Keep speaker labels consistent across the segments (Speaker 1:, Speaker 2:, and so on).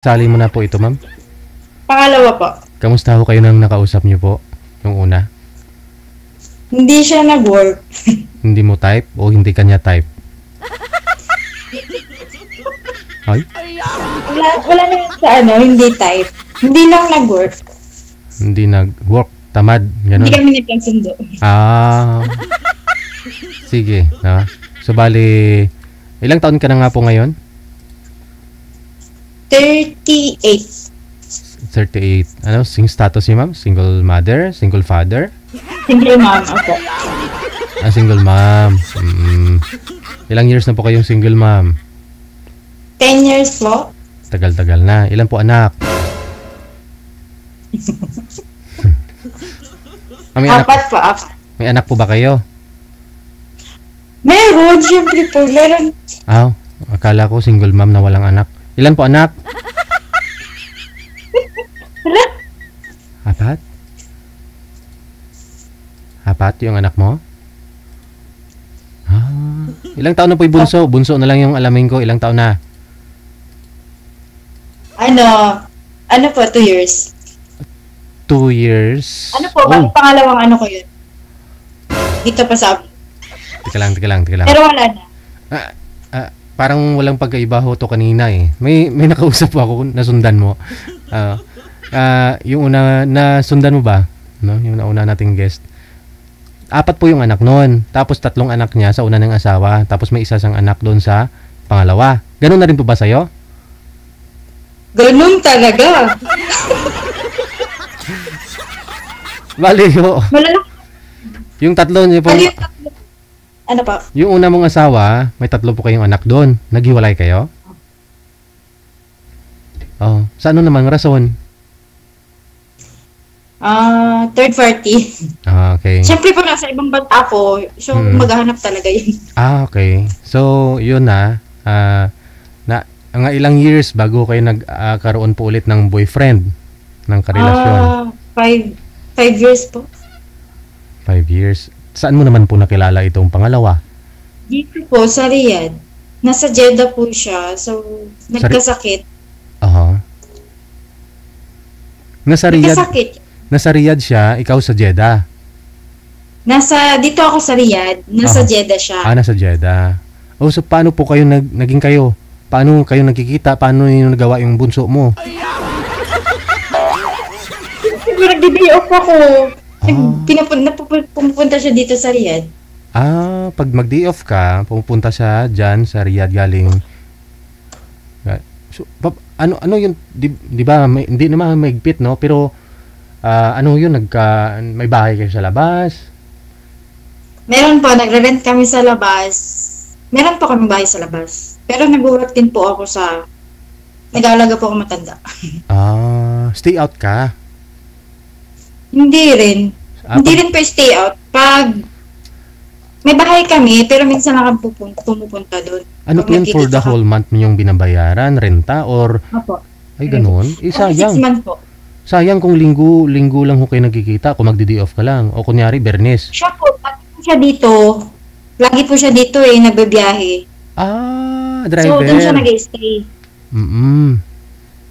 Speaker 1: Sali mo na po ito, ma'am.
Speaker 2: Pangalawa po.
Speaker 1: Kamusta ho kayo nang nakausap niyo po? Yung una?
Speaker 2: Hindi siya nag-work.
Speaker 1: Hindi mo type o hindi kanya type? Ay?
Speaker 2: Wala na yun sa hindi type. Hindi lang nag-work.
Speaker 1: Hindi nag-work. Tamad. Ganun.
Speaker 2: Hindi kami nagkasundo.
Speaker 1: Ah. Sige. No? So, bali, ilang taon ka na nga po ngayon?
Speaker 2: 38.
Speaker 1: 38. Ano? Sing status niyo, ma'am? Single mother? Single father?
Speaker 2: Single mom ako.
Speaker 1: Ah, single mom. Ilang years na po kayong single mom?
Speaker 2: 10 years po.
Speaker 1: Tagal-tagal na. Ilan po anak? May anak,
Speaker 2: Apat po, apat.
Speaker 1: may anak po ba kayo?
Speaker 2: Meron, syempre po. Meron.
Speaker 1: Ah, akala ko single mom na walang anak. Ilan po anak?
Speaker 2: Wala.
Speaker 1: Apat? Apat yung anak mo? Ah, ilang taon na po yung bunso? Bunso na lang yung alamin ko. Ilang taon na?
Speaker 2: Ano po, 2 years.
Speaker 1: 2 years.
Speaker 2: Ano po, bali pangalawang ko yun. Dito pa sa
Speaker 1: Teka lang.
Speaker 2: Pero wala na.
Speaker 1: Parang walang pagkaiba ho to kanina eh. May nakausap ako, nasundan mo. Yung una, nasundan mo ba? No? Yung nauna nating guest. 4 po yung anak noon. Tapos 3 anak niya sa una ng asawa. Tapos may isa sang anak doon sa pangalawa. Ganun na rin po ba sa'yo?
Speaker 2: Ganun talaga.
Speaker 1: Bali ho.
Speaker 2: Malala.
Speaker 1: Yung 3 niyo po.
Speaker 2: Ano pa?
Speaker 1: Yung una mong asawa, may 3 po kayong anak doon. Naghiwalay kayo? Oh, sa ano namang rason?
Speaker 2: Third party.
Speaker 1: Ah, okay.
Speaker 2: Siyempre po nasa ibang bansa ako. So, maghahanap talaga yun.
Speaker 1: Ah, okay. So, yun na ang ilang years bago kayo nagkaroon po ulit ng boyfriend ng karelasyon?
Speaker 2: 5 years po.
Speaker 1: 5 years. Saan mo naman po nakilala itong pangalawa?
Speaker 2: Dito po, sa Riyadh. Nasa Jeddah po siya. So, nagkasakit.
Speaker 1: Aha.
Speaker 2: Nagkasakit.
Speaker 1: Nasa Riyadh siya, ikaw sa Jeddah.
Speaker 2: Dito ako sa Riyadh. Nasa Jeddah siya.
Speaker 1: Ah, nasa Jeddah. Oh, so paano po kayo naging kayo? Paano kayo nagkikita? Paano niyo nagawa yung bunso mo?
Speaker 2: Siguro nag-day off ako. Pumupunta siya dito sa Riyadh.
Speaker 1: Ah, pag mag-day off ka, pupunta siya dyan sa Riyadh galing. So, ano yun? Di ba, hindi naman maigpit, no? Pero, ano yun? May bahay kayo sa labas?
Speaker 2: Meron po, nagre-rent kami sa labas. Meron po kami bahay sa labas. Pero nag-work din po ako nag-aalaga po ako matanda.
Speaker 1: Stay out ka?
Speaker 2: Hindi rin. Hindi rin pa stay out. Pag may bahay kami, pero minsan lang pumupunta doon.
Speaker 1: Ano po yun, for the whole month mo yung binabayaran? Renta? Or?
Speaker 2: Opo.
Speaker 1: Ay, ganun? Sayang.
Speaker 2: 6 months po.
Speaker 1: Sayang kung linggo lang ho kayo nagkikita kung magdi-day off ka lang. O kunyari, Bernes.
Speaker 2: Siya po, lagi po siya dito nagbabiyahe.
Speaker 1: Driver.
Speaker 2: So, doon siya nag-stay.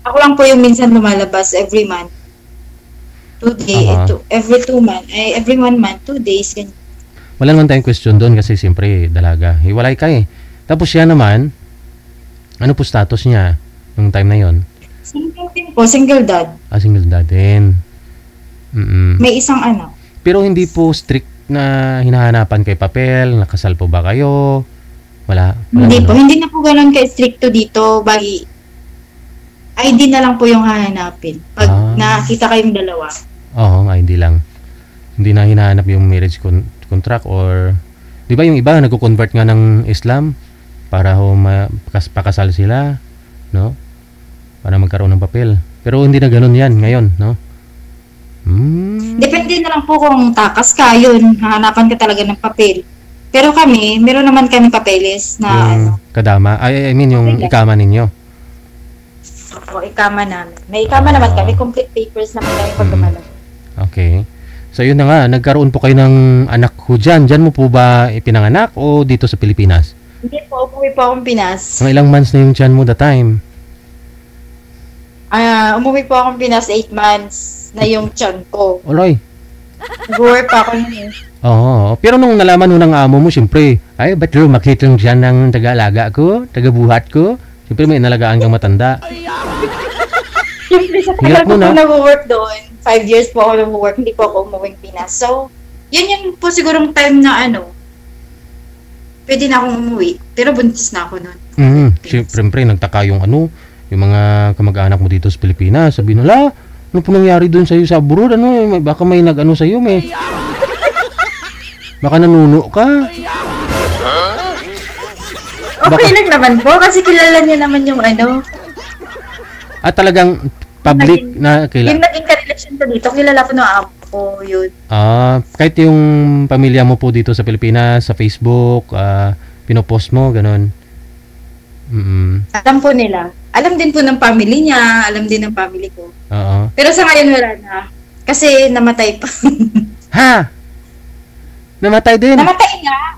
Speaker 2: Ako lang po yung minsan lumalabas every month. 2 days, every 2 months, every 1 month, 2 days, ganyan.
Speaker 1: Wala naman tayong question doon kasi siyempre dalaga. Hiwalay ka eh. Tapos siya naman, ano po status niya nung time na yon?
Speaker 2: Single din po, single dad.
Speaker 1: Single dad din.
Speaker 2: May isang anak.
Speaker 1: Pero hindi po strict na hinahanapan kay papel, nakasal po ba kayo? Wala
Speaker 2: Hindi po,
Speaker 1: ano?
Speaker 2: hindi na po ganun ka-stricto dito. Bali, ID na lang po yung hahanapin. Pag nakita kayong dalawa.
Speaker 1: Oo, ID lang. Hindi na hinahanap yung marriage contract or... Di ba yung iba nagko-convert nga ng Islam para pakasal sila, no? Para magkaroon ng papel. Pero hindi na ganun yan ngayon, no?
Speaker 2: Depende na lang po kung takas ka, yun. Hahanapan ka talaga ng papel. Pero kami, meron naman kami papeles na
Speaker 1: yung kadama. I mean yung ikama ninyo.
Speaker 2: Opo, ikama namin. May ikama naman kami. Complete papers naman kami pag gumalang.
Speaker 1: Okay. So yun na nga, nagkaroon po kayo ng anak ko dyan. Dyan mo po ba ipinanganak o dito sa Pilipinas?
Speaker 2: Hindi po, umuwi po akong Pinas.
Speaker 1: Mga ilang months na yung dyan mo the time?
Speaker 2: Umuwi po akong Pinas 8 months na yung tiyan ko.
Speaker 1: Oloy.
Speaker 2: Nag-work pa ako nun eh.
Speaker 1: Oo. Pero nung nalaman mo ng amo mo, siyempre, ay, ba't lumakit lang siya ng taga-alaga ko, taga-buhat ko? Siyempre, may inalagaan kang matanda.
Speaker 2: Siyempre, sa tagal
Speaker 1: Hirap
Speaker 2: ko
Speaker 1: nun,
Speaker 2: po
Speaker 1: ah.
Speaker 2: nag-work doon. 5 years po ako nag-work, hindi po ako umuwing Pinas. So, yun po sigurong time na pwede na akong umuwi. Pero buntis na ako noon.
Speaker 1: Siyempre, nagtaka yung yung mga kamag-anak mo dito sa Pilipinas. Sabi nila, ano po nangyari doon sa'yo sa abroad? Baka may nag-ano sa'yo, may... Baka nanuno ka.
Speaker 2: Okay lang naman po, kasi kilala niyo naman yung
Speaker 1: At talagang public na
Speaker 2: yung naging ka-relation ko dito, kilala ko ng amo ko, yun.
Speaker 1: Kahit yung pamilya mo po dito sa Pilipinas, sa Facebook, pinopost mo, ganun.
Speaker 2: Alam po nila. Alam din po ng family niya, alam din ng family ko.
Speaker 1: Oo.
Speaker 2: Pero sa ngayon wala na. Kasi namatay pa.
Speaker 1: Ha? Namatay din?
Speaker 2: Namatay nga.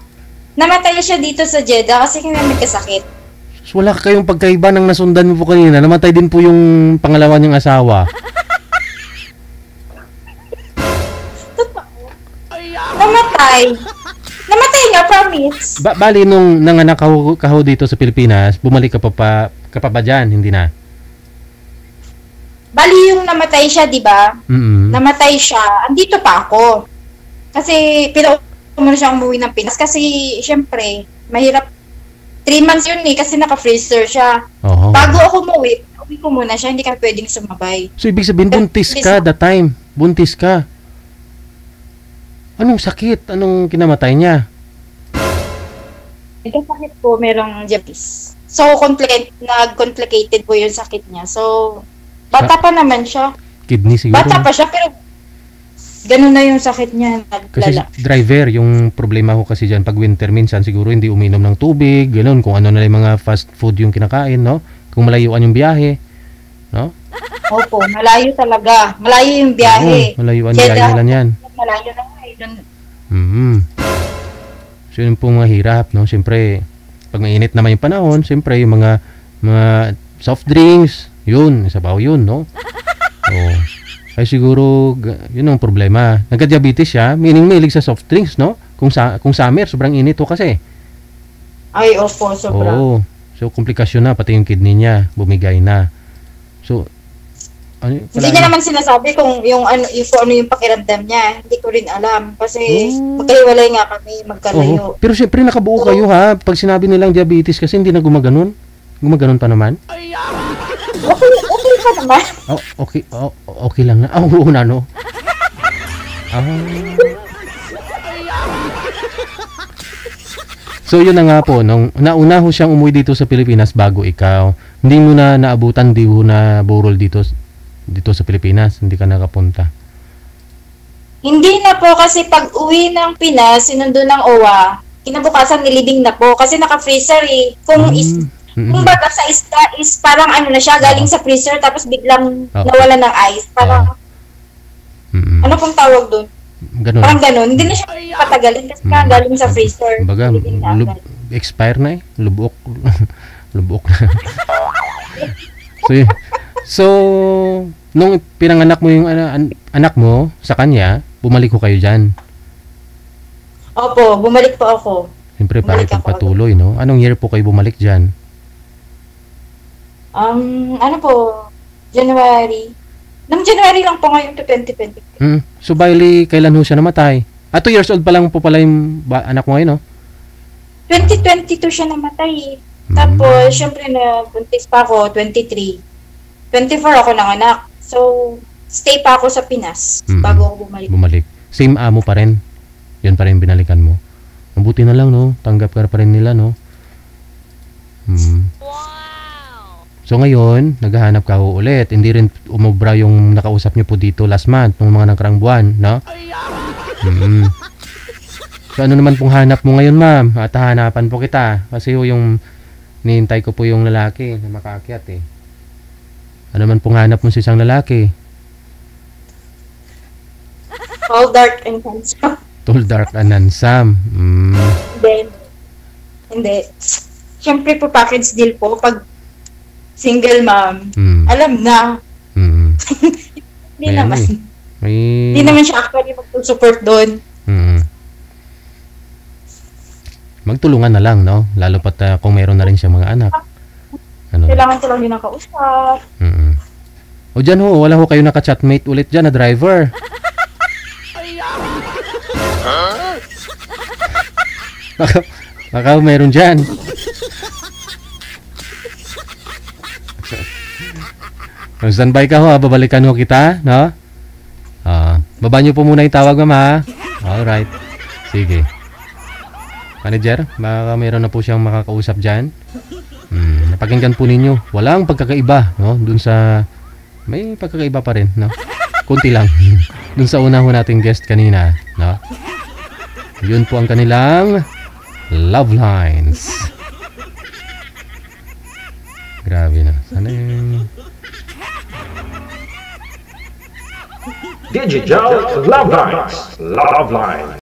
Speaker 2: Namatay siya dito sa Jeddah kasi kaya nagkasakit.
Speaker 1: So, wala kayong pagkaiba ng nasundan mo po kanina. Namatay din po yung pangalawa niyang asawa.
Speaker 2: Namatay. Namatay nga, promise.
Speaker 1: Bali, nung nanganak ka ho dito sa Pilipinas, bumalik ka pa ba dyan? Hindi na?
Speaker 2: Bali yung namatay siya, di ba?
Speaker 1: Namatay
Speaker 2: siya. Andito pa ako. Kasi pinaupo mo na siya umuwi ng Pinas. Kasi, syempre, mahirap. 3 months yun kasi naka-freezer siya. Bago ako umuwi ko muna siya. Hindi ka pwedeng sumabay.
Speaker 1: So, ibig sabihin, buntis ka that time? Buntis ka? Anong sakit? Anong kinamatay niya?
Speaker 2: Nagkasakit po, merong diabetes. So, nag-complicated po yung sakit niya. So, bata pa naman siya.
Speaker 1: Kidney siguro?
Speaker 2: Bata pa siya, pero ganun na yung sakit niya.
Speaker 1: Kasi driver, yung problema ko kasi dyan, pag winter minsan, siguro hindi uminom ng tubig, ganun, kung ano na yung mga fast food yung kinakain, no? Kung malayuan yung biyahe, no?
Speaker 2: Opo, malayo talaga. Malayo yung biyahe.
Speaker 1: Malayuan biyahe nila yan.
Speaker 2: Malayo na nga
Speaker 1: So, yun po mga hirap, no? Siyempre, pag mainit naman yung panahon, siyempre, yung mga soft drinks, yun, isa pa yun, no? Ay siguro, yun ang problema. Nagka-diabetes siya, meaning mahilig sa soft drinks, no? Kung summer, sobrang init to kasi.
Speaker 2: Ay, opo, sobra.
Speaker 1: Oo. So, komplikasyon na, pati yung kidney niya, bumigay na. So,
Speaker 2: hindi niya naman sinasabi kung ano yung pakiramdam niya. Hindi ko rin alam. Kasi magkahiwalay nga kami, magkalayo.
Speaker 1: Pero syempre nakabuo kayo ha. Pag sinabi nilang diabetes kasi hindi na gumaganon. Gumaganon pa naman.
Speaker 2: Okay pa naman.
Speaker 1: Okay lang na. Oo na, no? So, yun na nga po. Nauna ho siyang umuwi dito sa Pilipinas bago ikaw. Hindi mo na naabutan, di ho na burol dito sa Pilipinas, hindi ka nakapunta?
Speaker 2: Hindi na po kasi pag uwi ng Pinas, sinundo ng OWA, kinabukasan nilibing na po kasi naka-freezer eh. Kung baga sa isda is parang na siya, galing sa freezer tapos biglang nawala ng ice. Parang, ano pong tawag doon?
Speaker 1: Ganun.
Speaker 2: Parang ganun. Hindi na siya patagalin kasi galing sa freezer.
Speaker 1: Baga, expire na eh. Lubok. Lubok na. So, nung pinanganak mo yung anak mo sa kanya, bumalik ko kayo dyan?
Speaker 2: Opo, bumalik po ako.
Speaker 1: Siyempre, para ipagpatuloy, no? Anong year po kayo bumalik dyan?
Speaker 2: January. Nung January lang po ngayon to 2020.
Speaker 1: So, bali, kailan ho siya namatay? 2 years old pa lang po pala yung anak mo ngayon, no?
Speaker 2: 2022 siya namatay. Tapos, syempre, buntis pa ako, 23. 24 ako nanganak. So, stay pa ako sa Pinas bago ako bumalik.
Speaker 1: Same amo pa rin? Yun pa rin binalikan mo? Mabuti na lang, no? Tanggap ka pa rin nila, no? So, ngayon, naghahanap ka ulit. Hindi rin umubra yung nakausap niyo po dito last month, nung mga nakarang buwan, no? So, ano naman pong hanap mo ngayon, ma'am? At hanapan po kita. Kasi yung nihintay ko po yung lalaki na makaakyat, eh. Ano man pong hanap mo sa isang lalaki?
Speaker 2: Tall, dark, and handsome.
Speaker 1: Tall, dark, and handsome.
Speaker 2: Hindi. Siyempre po package deal po. Pag single mom, alam na. Hindi
Speaker 1: May ano
Speaker 2: naman.
Speaker 1: eh. May...
Speaker 2: Hindi naman siya actually mag-support doon.
Speaker 1: Mm. Magtulungan na lang, no? Lalo pat kung meron na rin siya mga anak. Ano?
Speaker 2: Kailangan ko lang din ang kausap.
Speaker 1: Mm. O dyan ho, wala ho kayo naka-chatmate ulit dyan na driver. Baka meron dyan. Standby ka ho, babalikan ho kita, no? Baba nyo po muna yung tawag, mama. Alright. Sige. Manager, baka meron na po siyang makakausap dyan. Napakinggan po ninyo. Walang pagkakaiba, no? Dun sa... May pagkakaiba pa rin, no? Kunti lang. Dun sa una ho nating guest kanina, no? Yun po ang kanilang love lines. Grabe na. Sana yung...
Speaker 3: Digital Love Lines. Love Lines.